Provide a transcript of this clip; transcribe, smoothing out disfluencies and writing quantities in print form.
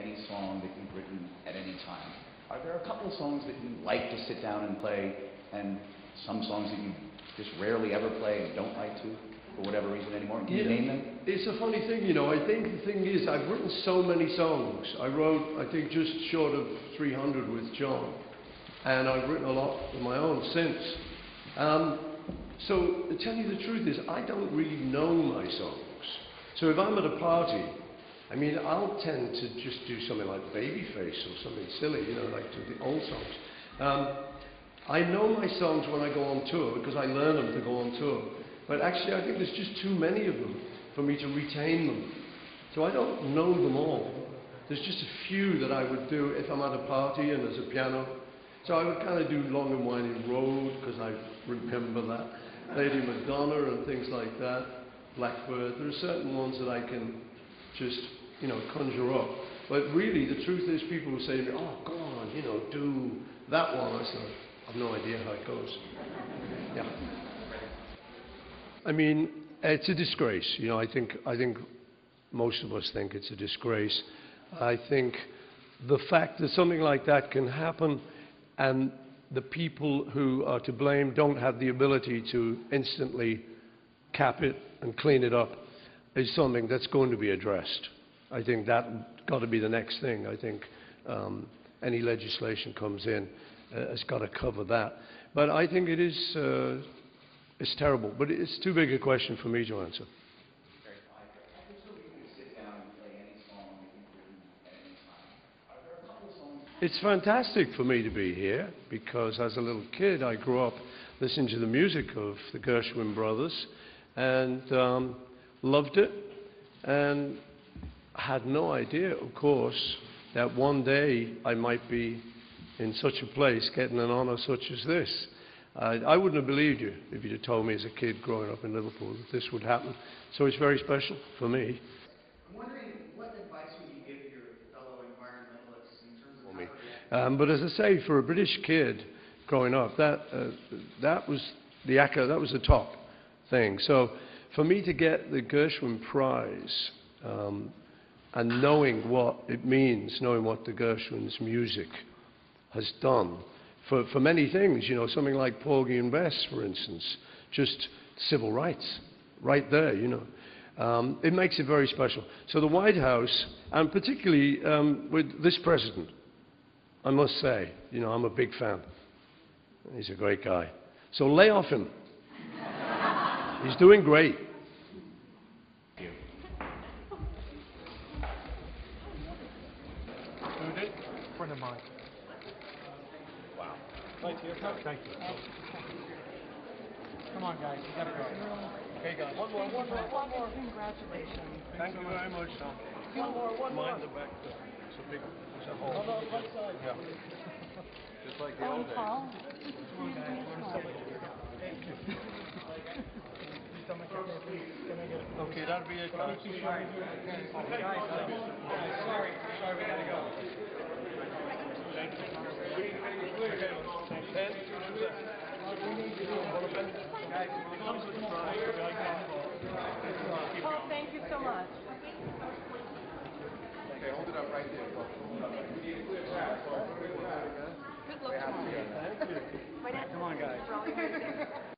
any song that you've written at any time, are there a couple of songs that you like to sit down and play, and some songs that you just rarely ever play and don't like to, for whatever reason anymore? Can you name them? It's a funny thing, you know. I think the thing is, I've written so many songs. I wrote, I think, just short of 300 with John, and I've written a lot of my own since. So, to tell you the truth is, I don't really know my songs. So if I'm at a party, I mean, I'll tend to just do something like Babyface or something silly, you know, like the old songs. I know my songs when I go on tour, because I learn them to go on tour. But actually, I think there's just too many of them for me to retain them. So I don't know them all. There's just a few that I would do if I'm at a party and there's a piano. So I would kind of do Long and Winding Road, because I remember that. Lady Madonna and things like that. Blackbird. There are certain ones that I can just, you know, conjure up. But really, the truth is, people will say to me, oh, go on, you know, do that one. I said, I have no idea how it goes. Yeah. I mean, it's a disgrace. You know, I think most of us think it's a disgrace. I think the fact that something like that can happen and the people who are to blame don't have the ability to instantly cap it and clean it up is something that's going to be addressed. I think that's got to be the next thing. I think any legislation comes in has got to cover that. But I think it is it's terrible. But it's too big a question for me to answer. It's fantastic for me to be here because as a little kid I grew up listening to the music of the Gershwin brothers and loved it, and had no idea, of course, that one day I might be in such a place getting an honour such as this. I wouldn't have believed you if you'd have told me as a kid growing up in Liverpool that this would happen. So it's very special for me. I'm wondering, what advice would you give your fellow environmentalists in terms of how to react? But as I say, for a British kid growing up, that was the top thing. So for me to get the Gershwin Prize and knowing what it means, knowing what the Gershwin's music has done for many things, you know, something like Porgy and Bess, for instance, just civil rights, right there, you know. It makes it very special. So the White House, and particularly with this president, I must say, you know, I'm a big fan. He's a great guy. So lay off him. He's doing great. Who did? A friend of mine. Wow. Thank you. Thank you. Come on, guys. You gotta go. Okay, guys. One more. Congratulations. Thank you very much, Tom. One more. Mind the back there. It's a big, it's a hole. No, right side. Yeah. Just like the old days. Paul. Come on, guys. Thank you. Okay, that'll be it, guys. Sorry, we gotta go. Thank you. Paul, thank you so much. Okay, hold it up right there. Good luck tomorrow. Thank you. Come on, guys.